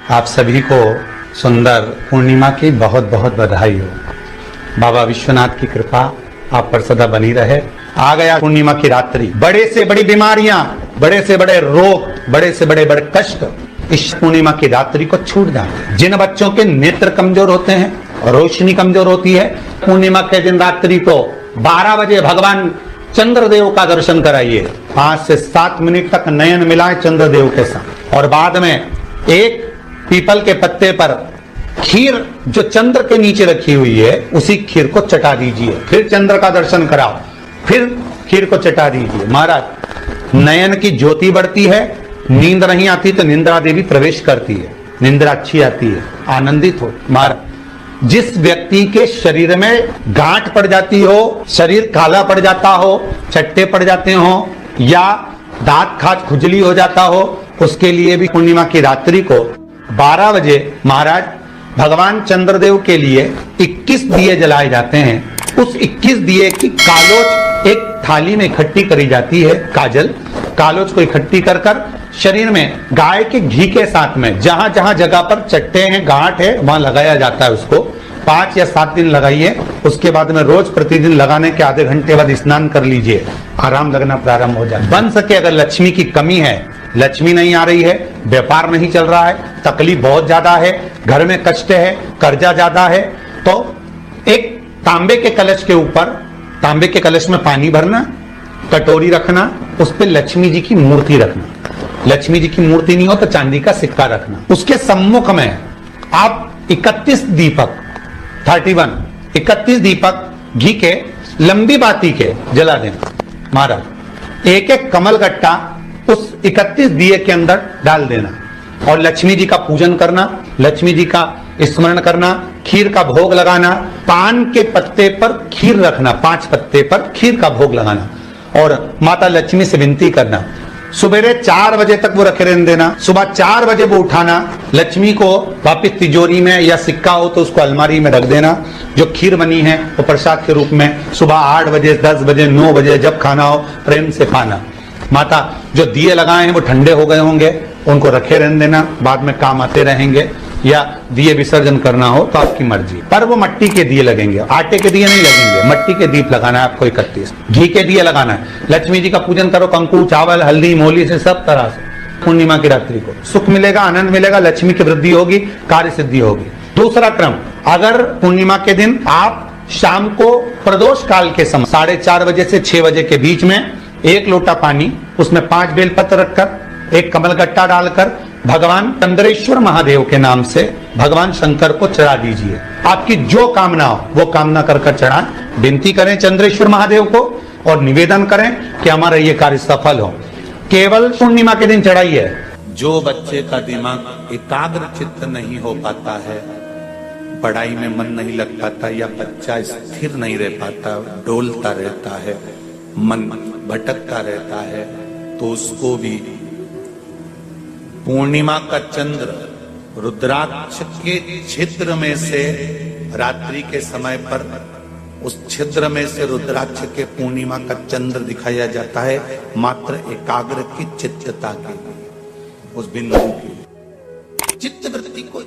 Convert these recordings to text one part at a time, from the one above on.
आप सभी को सुंदर पूर्णिमा की बहुत बहुत बधाई हो। बाबा विश्वनाथ की कृपा आप पर सदा बनी रहे। आ गया पूर्णिमा की रात्रि। बड़े से बड़ी बीमारियां, बड़े से बड़े रोग, बड़े से बड़े बड़े कष्ट इस पूर्णिमा की रात्रि को छूट जाते। जिन बच्चों के नेत्र कमजोर होते हैं, रोशनी कमजोर होती है, पूर्णिमा के दिन रात्रि को 12 बजे भगवान चंद्रदेव का दर्शन कराइए। 5 से 7 मिनट तक नयन मिलाए चंद्रदेव के साथ, और बाद में एक पीपल के पत्ते पर खीर जो चंद्र के नीचे रखी हुई है उसी खीर को चटा दीजिए। फिर चंद्र का दर्शन कराओ, फिर खीर को चटा दीजिए। महाराज, नयन की ज्योति बढ़ती है। नींद नहीं आती तो निंद्रा देवी प्रवेश करती है, निंद्रा अच्छी आती है, आनंदित हो। महाराज, जिस व्यक्ति के शरीर में गांठ पड़ जाती हो, शरीर काला पड़ जाता हो, चट्टे पड़ जाते हो, या दांत खाज खुजली हो जाता हो, उसके लिए भी पूर्णिमा की रात्रि को 12 बजे महाराज भगवान चंद्रदेव के लिए 21 दिए जलाए जाते हैं। उस 21 दिए की कालोच एक थाली में इकट्ठी करी जाती है। कालोच को इकट्ठी कर शरीर में गाय के घी के साथ में जहां जहां जगह पर चट्टे हैं, गांठ है, वहां लगाया जाता है। उसको 5 या 7 दिन लगाइए। उसके बाद में रोज प्रतिदिन लगाने के आधे घंटे बाद स्नान कर लीजिए, आराम लगना प्रारंभ हो जाए। बन सके अगर लक्ष्मी की कमी है, लक्ष्मी नहीं आ रही है, व्यापार नहीं चल रहा है, तकलीफ बहुत ज्यादा है, घर में कष्ट है, कर्जा ज्यादा है, तो एक तांबे के कलश के ऊपर, तांबे के कलश में पानी भरना, कटोरी रखना, उस पर लक्ष्मी जी की मूर्ति रखना। लक्ष्मी जी की मूर्ति नहीं हो तो चांदी का सिक्का रखना। उसके सम्मुख में आप 31 दीपक घी के लंबी बाती के जला देना। महाराज, एक एक कमल गट्टा उस 31 दिए के अंदर डाल देना और लक्ष्मी जी का पूजन करना, लक्ष्मी जी का स्मरण करना, खीर का भोग लगाना। पान के पत्ते पर खीर रखना, 5 पत्ते पर खीर का भोग लगाना और माता लक्ष्मी से विनती करना। सुबेरे 4 बजे तक वो रखे रहने देना। सुबह 4 बजे वो उठाना, लक्ष्मी को वापिस तिजोरी में, या सिक्का हो तो उसको अलमारी में रख देना। जो खीर बनी है वो प्रसाद के रूप में सुबह 8 बजे, 10 बजे, 9 बजे जब खाना हो प्रेम से खाना। माता, जो दिए लगाए हैं वो ठंडे हो गए होंगे, उनको रखे रहने देना, बाद में काम आते रहेंगे, या दिए विसर्जन करना हो तो आपकी मर्जी। पर वो मट्टी के दिए लगेंगे, आटे के दिए नहीं लगेंगे, मट्टी के दीप लगाना है आपको। 31 घी के दिए लगाना है। लक्ष्मी जी का पूजन करो, कंकु, चावल, हल्दी, मोली से, सब तरह से। पूर्णिमा की रात्रि को सुख मिलेगा, आनंद मिलेगा, लक्ष्मी की वृद्धि होगी, कार्य सिद्धि होगी। दूसरा क्रम, अगर पूर्णिमा के दिन आप शाम को प्रदोष काल के समय 4:30 बजे से 6 बजे के बीच में 1 लोटा पानी, उसमें 5 बेलपत्र रखकर, 1 कमलगट्टा डालकर भगवान चंद्रेश्वर महादेव के नाम से भगवान शंकर को चढ़ा दीजिए। आपकी जो कामना हो वो कामना कर चढ़ा। विनती करें चंद्रेश्वर महादेव को और निवेदन करें कि हमारा ये कार्य सफल हो। केवल पूर्णिमा के दिन चढ़ाइए। जो बच्चे का दिमाग एकाग्र चित्त नहीं हो पाता है, पढ़ाई में मन नहीं लग पाता, या बच्चा स्थिर नहीं रह पाता, डोलता रहता है, मन भटकता रहता है, तो उसको भी पूर्णिमा का चंद्र रुद्राक्ष के छिद्र में से रात्रि के समय पर उस छिद्र में से रुद्राक्ष के पूर्णिमा का चंद्र दिखाया जाता है, मात्र एकाग्र की चित्तता के लिए, उस बिंदु की चित्त वृत्ति को।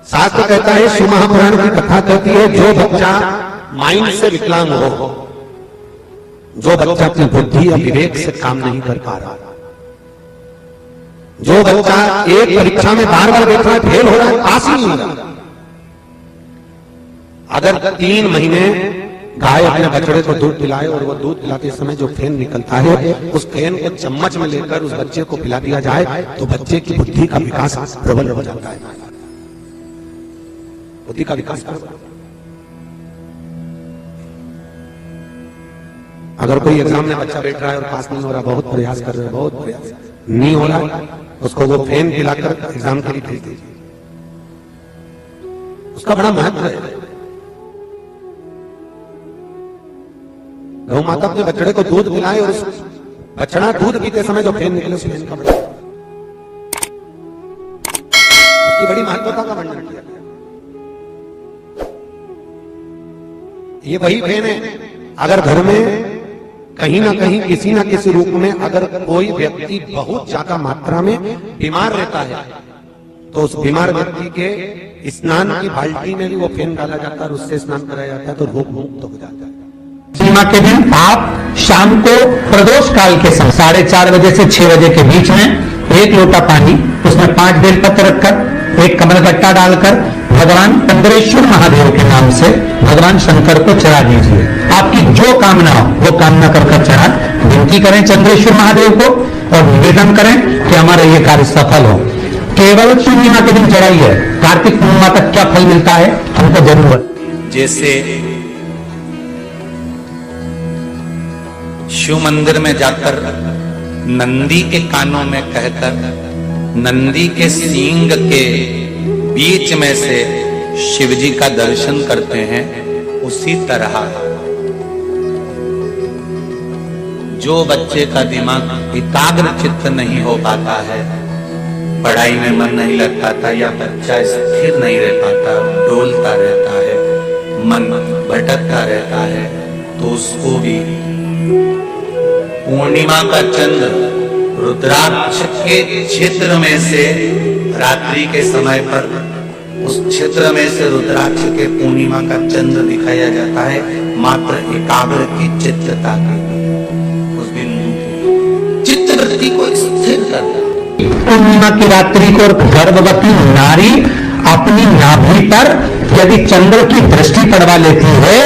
शास्त्र कहता है, शिव महापुराण की कथा कहती है, जो बच्चा माइंड से विकलांग हो, जो बच्चा अपनी बुद्धि या विवेक से काम नहीं कर पा रहा, जो बच्चा एक परीक्षा में बार-बार देख रहा है, फेल हो रहा है, पास ही नहीं हो रहा, अगर 3 महीने गाय अपने बछड़े को दूध पिलाए और वो दूध पिलाते समय जो फेन निकलता है, उस फेन को चम्मच में लेकर उस बच्चे को पिला दिया जाए तो बच्चे की बुद्धि का विकास प्रबल हो जाता है। बुद्धि का विकास अगर कोई एग्जाम में बच्चा बैठ रहा है और पास नहीं हो रहा, बहुत प्रयास कर रहे हैं, बहुत प्रयास नहीं हो रहा, उसको वो फेन पिलाकर एग्जाम के लिए भेज दीजिए। उसका बड़ा महत्व है। गौ माता अपने बछड़े को दूध पिलाए और बछड़ा दूध पीते समय जो फेन निकले, उस फेन का बड़ा, उसकी बड़ी महत्वता का वर्णन किया। ये वही फेन है, अगर घर में कहीं ना कहीं किसी ना किसी रूप में अगर कोई व्यक्ति बहुत ज्यादा मात्रा में बीमार रहता है तो उस बीमार व्यक्ति के स्नान की बाल्टी में भी वो फेन डाला जाता है और उससे स्नान कराया जाता है तो रोग मुक्त हो जाता है। पूर्णिमा के दिन आप शाम को प्रदोष काल के समय 4:30 बजे से 6 बजे के बीच में 1 लोटा पानी, उसमें 5 बेलपत्र रखकर 1 कमलगट्टा डालकर भगवान चंद्रेश्वर महादेव के नाम से भगवान शंकर को चढ़ा दीजिए। आपकी जो कामना हो वो कामना कर चढ़ा विनती करें चंद्रेश्वर महादेव को और निवेदन करें कि हमारा ये कार्य सफल हो। केवल पूर्णिमा के दिन चढ़ाई है, कार्तिक पूर्णिमा तक क्या फल मिलता है हमको जरूर। जैसे शिव मंदिर में जाकर नंदी के कानों में कहकर नंदी के सींग के बीच में से शिव जी का दर्शन करते हैं, उसी तरह जो बच्चे का दिमाग एकाग्र चित्त नहीं हो पाता है, पढ़ाई में मन नहीं लग पाता या बच्चा स्थिर नहीं रह पाता, डोलता रहता है, मन भटकता रहता है, तो उसको भी पूर्णिमा का चंद्र रुद्राक्ष के क्षेत्र में से रात्रि के समय पर उस क्षेत्र में से रुद्राक्ष के पूर्णिमा का चंद्र दिखाया जाता है, मात्र एकाग्र की चित्तता के उस बिंदु चित्तवृत्ति को स्थिर करता। पूर्णिमा की रात्रि को गर्भवती नारी अपनी नाभि पर यदि चंद्र की दृष्टि पड़वा लेती है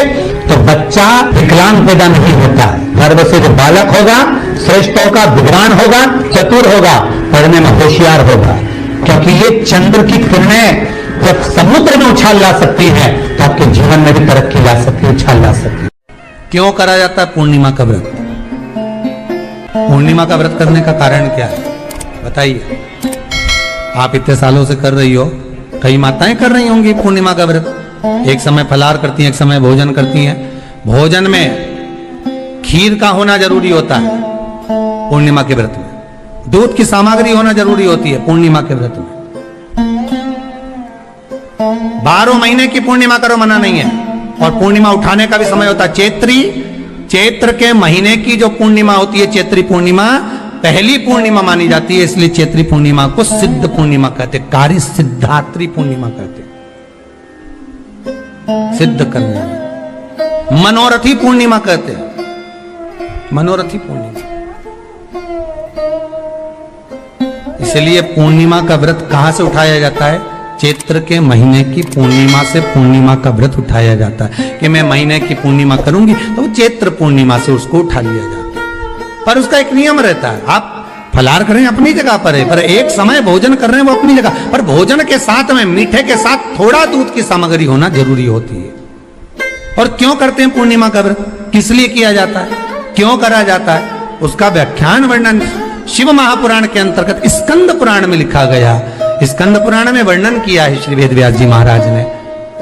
तो बच्चा विकलांग पैदा नहीं होता है। गर्भ से जो बालक होगा श्रेष्ठ होगा, विद्वान होगा, चतुर होगा, पढ़ने में होशियार होगा, क्योंकि ये चंद्र की किरणें जब समुद्र में उछाल ला सकती है तो आपके जीवन में भी तरक्की ला सकती है, उछाल ला सकती है। क्यों करा जाता है पूर्णिमा का व्रत? पूर्णिमा का व्रत करने का कारण क्या है बताइए? आप इतने सालों से कर रही हो, कई माताएं कर रही होंगी पूर्णिमा का व्रत। एक समय फलाहार करती हैं, एक समय भोजन करती हैं। भोजन में खीर का होना जरूरी होता है पूर्णिमा के व्रत में, दूध की सामग्री होना जरूरी होती है पूर्णिमा के व्रत में। 12 महीने की पूर्णिमा करो मना नहीं है, और पूर्णिमा उठाने का भी समय होता है। चैत्र के महीने की जो पूर्णिमा होती है, चैत्री पूर्णिमा पहली पूर्णिमा मानी जाती है, इसलिए चैत्री पूर्णिमा को सिद्ध पूर्णिमा कहते, कार्य सिद्धात्री पूर्णिमा कहते, सिद्ध करने में। मनोरथी पूर्णिमा कहते, मनोरथी पूर्णिमा। इसलिए पूर्णिमा का व्रत कहां से उठाया जाता है? चैत्र के महीने की पूर्णिमा से पूर्णिमा का व्रत उठाया जाता है कि मैं महीने की पूर्णिमा करूंगी तो चैत्र पूर्णिमा से उसको उठा लिया जाता है। पर उसका एक नियम रहता है, आप फलाहार करें अपनी जगह पर है, पर एक समय भोजन कर रहे हैं वो अपनी जगह पर, भोजन के साथ में मीठे के साथ थोड़ा दूध की सामग्री होना जरूरी होती है। और क्यों करते हैं पूर्णिमा का व्रत? किस लिए किया जाता है, क्यों करा जाता है? उसका व्याख्यान वर्णन शिव महापुराण के अंतर्गत स्कंद पुराण में लिखा गया। स्कंद पुराण में वर्णन किया है श्री वेद व्यास जी महाराज ने,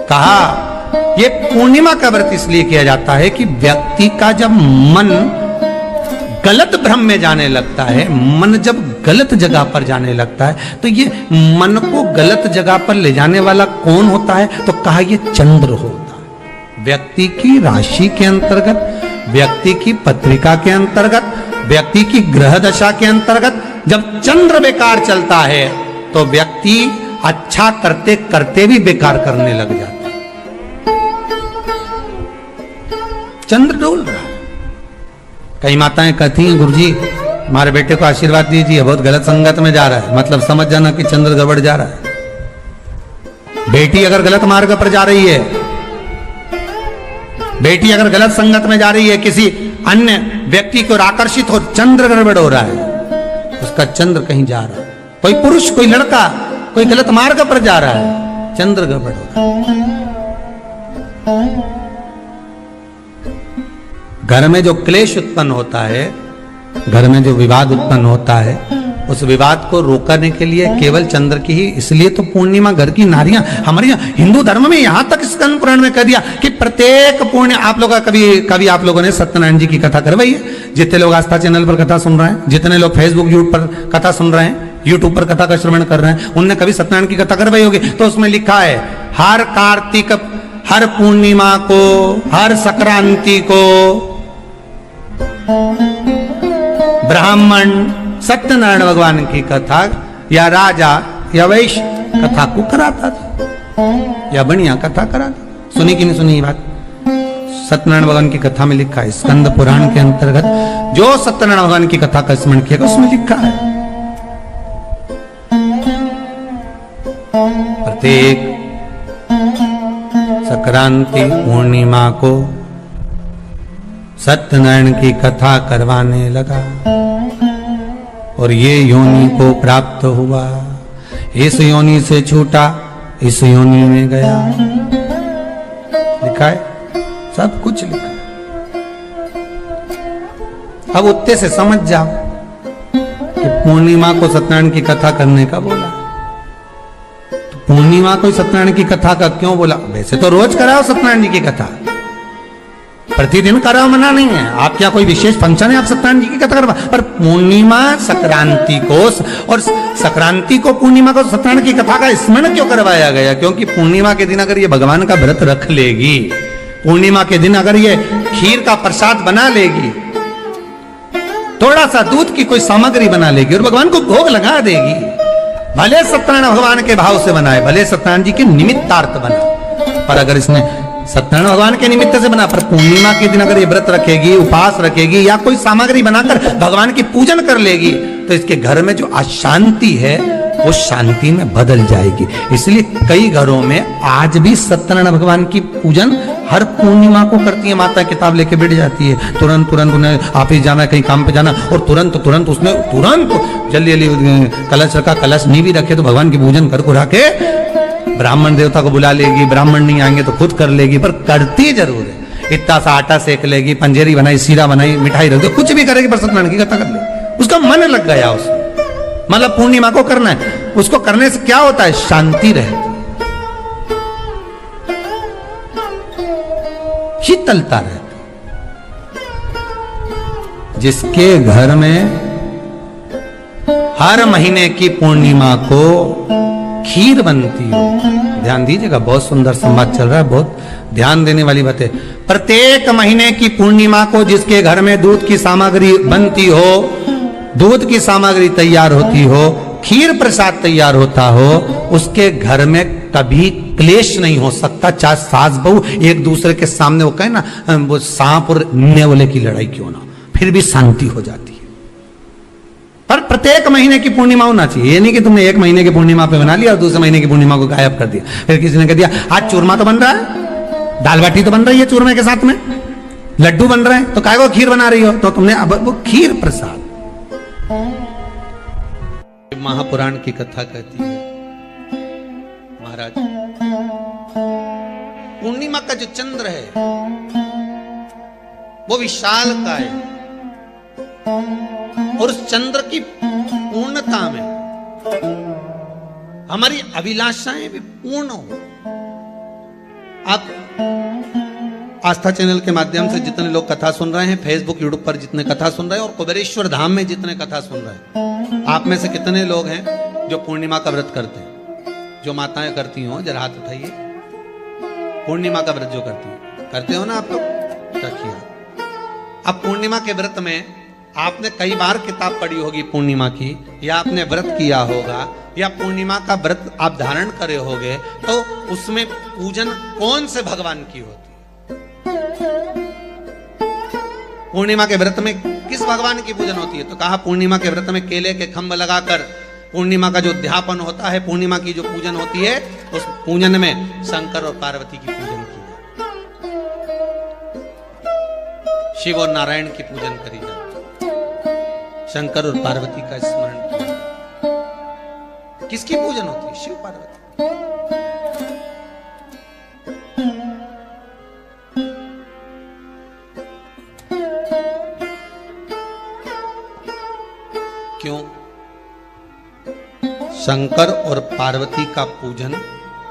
कहा ये पूर्णिमा का व्रत इसलिए किया जाता है कि व्यक्ति का जब मन गलत भ्रम में जाने लगता है, मन जब गलत जगह पर जाने लगता है, तो ये मन को गलत जगह पर ले जाने वाला कौन होता है? तो कहा ये चंद्र होता है। व्यक्ति की राशि के अंतर्गत, व्यक्ति की पत्रिका के अंतर्गत, व्यक्ति की ग्रह दशा के अंतर्गत जब चंद्र बेकार चलता है तो व्यक्ति अच्छा करते करते भी बेकार करने लग जाता है। चंद्र डोल रहा है। कई माताएं कहती हैं गुरुजी हमारे बेटे को आशीर्वाद दीजिए, बहुत गलत संगत में जा रहा है, मतलब समझ जाना कि चंद्र गड़बड़ जा रहा है। बेटी अगर गलत मार्ग पर जा रही है, बेटी अगर गलत संगत में जा रही है, किसी अन्य व्यक्ति को आकर्षित हो, चंद्र गड़बड़ हो रहा है, उसका चंद्र कहीं जा रहा है। कोई पुरुष, कोई लड़का, कोई गलत मार्ग पर जा रहा है, चंद्र गड़बड़ हो रहा है। घर में जो क्लेश उत्पन्न होता है, घर में जो विवाद उत्पन्न होता है, उस विवाद को रोकने के लिए केवल चंद्र की ही, इसलिए तो पूर्णिमा घर की नारियां हमारे यहाँ हिंदू धर्म में यहां तक स्कंद पुराण में कह दिया कि प्रत्येक पुण्य आप लोग कभी आप लोगों ने सत्यनारायण जी की कथा करवाई है? जितने लोग आस्था चैनल पर कथा सुन रहे हैं, जितने लोग फेसबुक यूट्यूब पर कथा सुन रहे हैं, यूट्यूब पर कथा का श्रवण कर रहे हैं, उनने कभी सत्यनारायण की कथा करवाई होगी? तो उसमें लिखा है हर कार्तिक, हर पूर्णिमा को, हर संक्रांति को ब्राह्मण सत्यनारायण भगवान की कथा या राजा या वैश्य कथा को कराता था या बढ़िया कथा कराता। सुनी कि नहीं सुनी ये बात? सत्यनारायण भगवान की कथा में लिखा है, स्कंद पुराण के अंतर्गत जो सत्यनारायण भगवान की कथा का स्मरण किया उसमें लिखा है प्रत्येक संक्रांति पूर्णिमा को सत्यनारायण की कथा करवाने लगा और ये योनि को प्राप्त हुआ, इस योनि से छूटा, इस योनि में गया। लिखा है, सब कुछ लिखा है। अब उत्ते से समझ जाओ कि पूर्णिमा को सत्यनारायण की कथा करने का बोला, तो पूर्णिमा को सत्यनारायण की कथा का क्यों बोला? वैसे तो रोज कराओ सत्यनारायण जी की कथा, प्रतिदिन कराओ, मना नहीं है। आप क्या कोई विशेष फंक्शन है आप सत्यनारायण जी की कथा करवा, पर पूर्णिमा संक्रांति को और संक्रांति को पूर्णिमा को सत्यनारायण की कथा का स्मरण क्यों करवाया गया? क्योंकि पूर्णिमा के दिन अगर ये भगवान का व्रत रख लेगी, पूर्णिमा के दिन अगर ये खीर का प्रसाद बना लेगी, थोड़ा सा दूध की कोई सामग्री बना लेगी और भगवान को भोग लगा देगी, भले सत्यनारायण भगवान के भाव से बनाए, भले सत्यनारायण जी के निमित्तार्थ बना, पर अगर इसने सत्यनारायण भगवान के निमित्त से बना, पर पूर्णिमा के दिन अगर ये व्रत रखेगी, उपास रखेगी या कोई सामग्री बनाकर भगवान की पूजन कर लेगी, तो इसके घर में जो अशांति है वो शांति में बदल जाएगी। इसलिए कई घरों में आज भी सत्यनारायण भगवान की पूजन हर पूर्णिमा को करती है। माता किताब लेके बैठ जाती है, तुरंत उन्हें ऑफिस जाना, कहीं काम पे जाना, और तुरंत उसने जल्दी कलश रखा, कलश नहीं भी रखे तो भगवान की पूजन कर कुरा के ब्राह्मण देवता को बुला लेगी, ब्राह्मण नहीं आएंगे तो खुद कर लेगी, पर करती जरूर है। इतना सा आटा सेक लेगी, पंजेरी बनाई, सीरा बनाई, मिठाई रख दो, कुछ भी करेगी पर सत्यनारायण की कथा कर ले, उसका मन लग गया उसमें। मतलब पूर्णिमा को करना है, उसको करने से क्या होता है? शांति रहती, शीतलता रहती। जिसके घर में हर महीने की पूर्णिमा को खीर बनती हो, ध्यान दीजिएगा, बहुत सुंदर संवाद चल रहा है, बहुत ध्यान देने वाली बात है। प्रत्येक महीने की पूर्णिमा को जिसके घर में दूध की सामग्री बनती हो, दूध की सामग्री तैयार होती हो, खीर प्रसाद तैयार होता हो, उसके घर में कभी क्लेश नहीं हो सकता। चाहे सास बहू एक दूसरे के सामने वो कहे ना, वो सांप और नेवले की लड़ाई क्यों ना, फिर भी शांति हो जाती है। पर प्रत्येक महीने की पूर्णिमा होना चाहिए। ये नहीं कि तुमने एक महीने की पूर्णिमा पे बना लिया और दूसरे महीने की पूर्णिमा को गायब कर दिया। फिर किसी ने कह दिया आज चूरमा तो बन रहा है, दाल बाटी तो बन रही है चूरमे के साथ में, लड्डू बन रहे हैं, तो काहे को खीर बना रही हो? तो तुमने अब वो खीर प्रसाद। महापुराण की कथा कहती है, महाराज पूर्णिमा का जो चंद्र है वो विशाल का है, और उस चंद्र की पूर्णता में हमारी अभिलाषाएं भी पूर्ण हो। आप आस्था चैनल के माध्यम से जितने लोग कथा सुन रहे हैं, फेसबुक यूट्यूब पर जितने कथा सुन रहे हैं, और कुबेरेश्वर धाम में जितने कथा सुन रहे हैं, आप में से कितने लोग हैं जो पूर्णिमा का व्रत करते हैं? जो माताएं करती हो जरा हाथ उठाइए। पूर्णिमा का व्रत जो करते हो ना आप लोग, रखिए। अब पूर्णिमा के व्रत में आपने कई बार किताब पढ़ी होगी पूर्णिमा की, या आपने व्रत किया होगा, या पूर्णिमा का व्रत आप धारण करे होगे, तो उसमें पूजन कौन से भगवान की होती है? पूर्णिमा के व्रत में किस भगवान की पूजन होती है? तो कहा पूर्णिमा के व्रत में केले के खंभ लगाकर पूर्णिमा का जो अध्यापन होता है, पूर्णिमा की जो पूजन होती है, उस पूजन में शंकर और पार्वती की पूजन की जाती है, शिव और नारायण की पूजन करी जाती है, शंकर और पार्वती का स्मरण किया जाता है। किसकी पूजन होती है? शिव पार्वती। क्यों शंकर और पार्वती का पूजन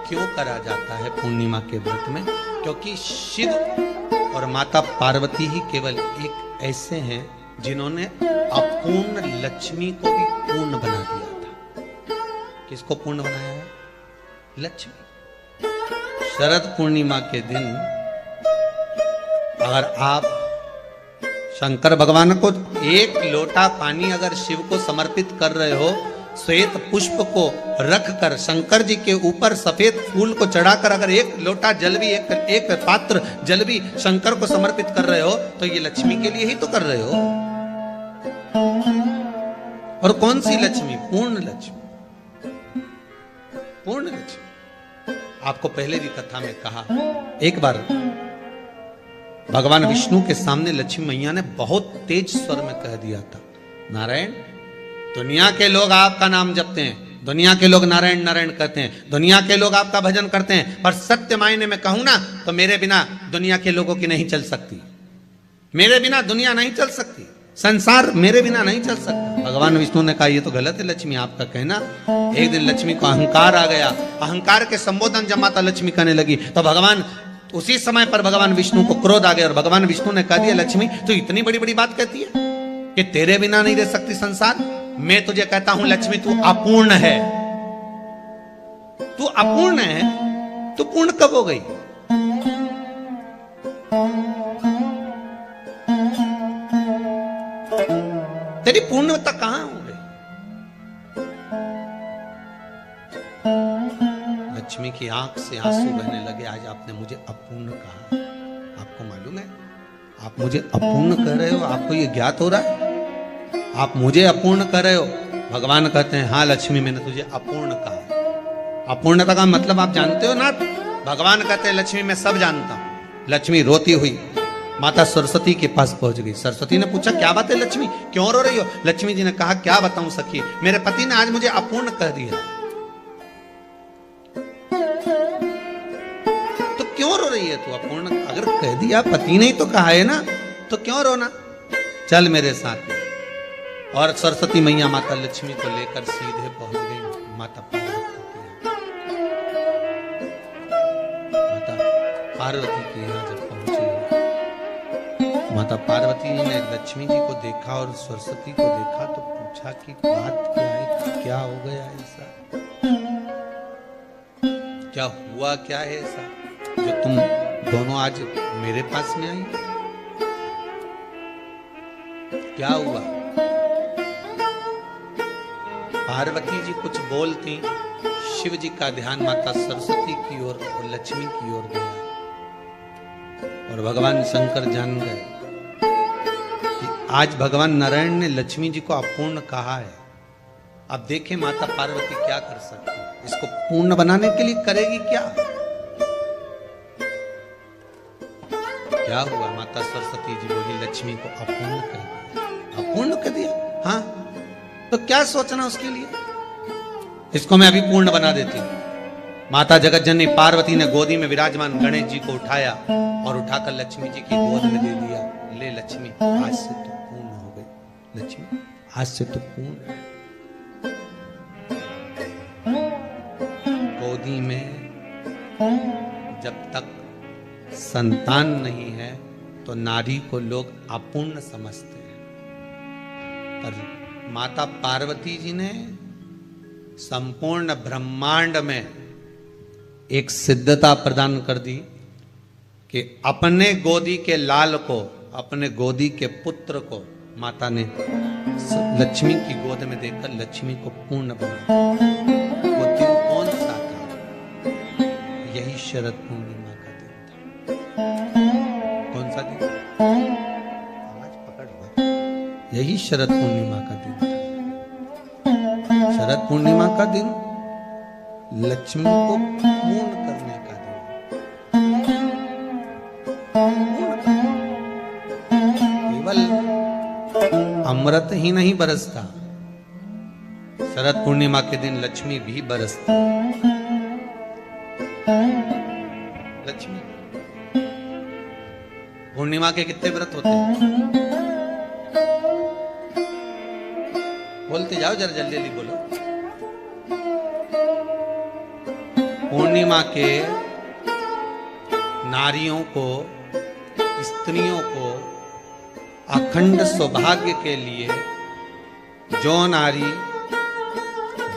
क्यों करा जाता है पूर्णिमा के व्रत में? क्योंकि शिव और माता पार्वती ही केवल एक ऐसे हैं जिन्होंने अपूर्ण लक्ष्मी को भी पूर्ण बना दिया था। किसको पूर्ण बनाया है? लक्ष्मी। शरद पूर्णिमा के दिन अगर आप शंकर भगवान को एक लोटा पानी अगर शिव को समर्पित कर रहे हो, श्वेत पुष्प को रख कर शंकर जी के ऊपर सफेद फूल को चढ़ाकर अगर एक लोटा जल भी एक पात्र जल भी शंकर को समर्पित कर रहे हो, तो ये लक्ष्मी के लिए ही तो कर रहे हो। और कौन सी लक्ष्मी? पूर्ण लक्ष्मी, पूर्ण लक्ष्मी। आपको पहले भी कथा में कहा, एक बार भगवान विष्णु के सामने लक्ष्मी मैया ने बहुत तेज स्वर में कह दिया था, नारायण, दुनिया के लोग आपका नाम जपते हैं, दुनिया के लोग नारायण नारायण कहते हैं, दुनिया के लोग आपका भजन करते हैं, पर सत्य मायने में कहूं ना तो मेरे बिना दुनिया के लोगों की नहीं चल सकती, मेरे बिना दुनिया नहीं चल सकती, संसार मेरे बिना नहीं चल सकता। भगवान विष्णु ने कहा, ये तो गलत है लक्ष्मी आपका कहना। एक दिन लक्ष्मी को अहंकार आ गया, अहंकार के संबोधन जब माता लक्ष्मी करने लगी तो भगवान उसी समय पर भगवान विष्णु को क्रोध आ गया और भगवान विष्णु ने कह दिया, लक्ष्मी तू इतनी बड़ी बड़ी बात कहती है कि तेरे बिना नहीं रह सकती संसार। मैं तुझे कहता हूं लक्ष्मी, तू अपूर्ण है, तू अपूर्ण है, तू पूर्ण कब हो गई? तेरी पूर्णता कहां हो गई? लक्ष्मी की आंख से आंसू बहने लगे। आज आपने मुझे अपूर्ण कहा, आपको मालूम है आप मुझे अपूर्ण कह रहे हो? आपको ये ज्ञात हो रहा है आप मुझे अपूर्ण कह रहे हो? भगवान कहते हैं, हाँ लक्ष्मी, मैंने तुझे अपूर्ण कहा। अपूर्णता का मतलब आप जानते हो ना? भगवान कहते हैं, लक्ष्मी मैं सब जानता हूं। लक्ष्मी रोती हुई माता सरस्वती के पास पहुंच गई। सरस्वती ने पूछा, क्या बात है लक्ष्मी, क्यों रो रही हो? लक्ष्मी जी ने कहा, क्या बताऊं सखी, मेरे पति ने आज मुझे अपूर्ण कह दिया। तो क्यों रो रही है तू? अपूर्ण अगर कह दिया, पति ने ही तो कहा है ना, तो क्यों रोना? चल मेरे साथ में। और सरस्वती मैया माता लक्ष्मी को लेकर सीधे पहुंच गई माता पार्वती के यहाँ। जब पहुंची माता पार्वती ने लक्ष्मी जी को देखा और सरस्वती को देखा तो पूछा कि बात क्या है, क्या हो गया ऐसा, क्या हुआ, क्या है ऐसा जो तुम दोनों आज मेरे पास में आई? क्या हुआ? पार्वती जी कुछ बोलती, शिव जी का ध्यान माता सरस्वती की ओर और लक्ष्मी की ओर गया और भगवान शंकर जान गए कि आज भगवान नारायण ने लक्ष्मी जी को अपूर्ण कहा है। अब देखें माता पार्वती क्या कर सकती है, इसको पूर्ण बनाने के लिए करेगी क्या? क्या हुआ? माता सरस्वती जी बोली, लक्ष्मी को अपूर्ण कर दिया। अपूर्ण कर दिया? हाँ, तो क्या सोचना उसके लिए, इसको मैं अभी पूर्ण बना देती हूं। माता जगत जननी पार्वती ने गोदी में विराजमान गणेश जी को उठाया और उठाकर लक्ष्मी जी की गोद में दे दिया। ले लक्ष्मी, आज से तू पूर्ण हो गई। लक्ष्मी, आज से तू पूर्ण। गोदी में जब तक संतान नहीं है तो नारी को लोग अपूर्ण समझते हैं, पर माता पार्वती जी ने संपूर्ण ब्रह्मांड में एक सिद्धता प्रदान कर दी कि अपने गोदी के लाल को, अपने गोदी के पुत्र को माता ने लक्ष्मी की गोद में देकर लक्ष्मी को पूर्ण बना। वो दिन कौन सा था? यही शरद पूर्णिमा का दिन था। कौन सा दिन? आवाज पकड़ लो। यही शरद पूर्णिमा का दिन था। शरद पूर्णिमा का दिन लक्ष्मी को पूर्ण करने का दिन। केवल अमृत ही नहीं बरसता, शरद पूर्णिमा के दिन लक्ष्मी भी बरसती। लक्ष्मी पूर्णिमा के कितने व्रत होते हैं? बोलते जाओ, जरा जल्दी जल्दी बोलो। पूर्णिमा के नारियों को, स्त्रियों को अखंड सौभाग्य के लिए, जो नारी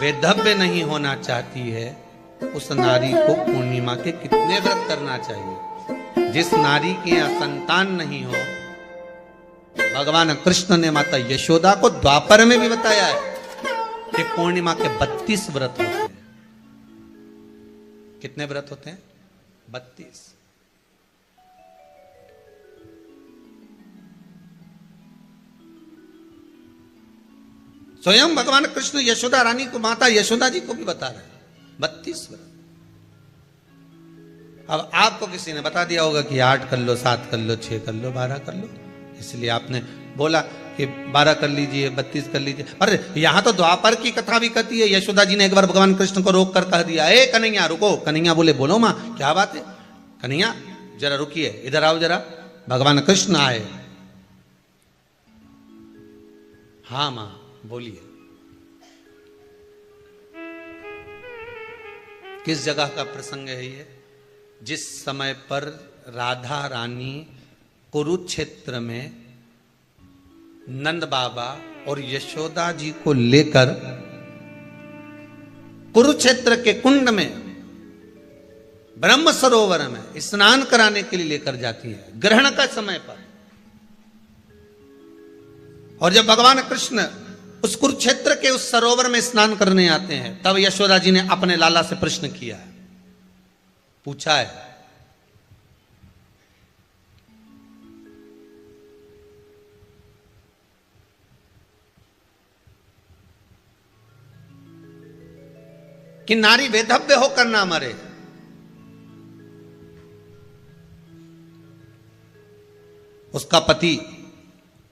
वैधव्य नहीं होना चाहती है उस नारी को पूर्णिमा के कितने व्रत करना चाहिए? जिस नारी के यहाँ संतान नहीं हो भगवान कृष्ण ने माता यशोदा को द्वापर में भी बताया है कि पूर्णिमा के 32 व्रत होते हैं। कितने व्रत होते हैं? 32। स्वयं भगवान कृष्ण यशोदा रानी को, माता यशोदा जी को भी बता रहे हैं 32 व्रत। अब आपको किसी ने बता दिया होगा कि 8 कर लो, 7 कर लो, 6 कर लो, 12 कर लो, इसलिए आपने बोला कि 12 कर लीजिए, 32 कर लीजिए। अरे यहां तो द्वापर की कथा भी कहती है। यशोदा जी ने एक बार भगवान कृष्ण को रोक कर कह दिया, ए कन्हैया रुको। कन्हैया बोले, बोलो मां क्या बात है? कन्हैया जरा रुकिए, इधर आओ जरा। भगवान कृष्ण आए। हाँ मां बोलिए। किस जगह का प्रसंग है ये? जिस समय पर राधा रानी कुरुक्षेत्र में नंद बाबा और यशोदा जी को लेकर कुरुक्षेत्र के कुंड में, ब्रह्म सरोवर में स्नान कराने के लिए लेकर जाती है, ग्रहण का समय पर। और जब भगवान कृष्ण उस कुरुक्षेत्र के उस सरोवर में स्नान करने आते हैं, तब यशोदा जी ने अपने लाला से प्रश्न किया है, पूछा है कि नारी वेधव्य होकर ना मरे। उसका पति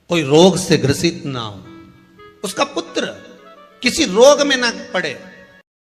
कोई रोग से ग्रसित ना हो, उसका पुत्र किसी रोग में ना पड़े,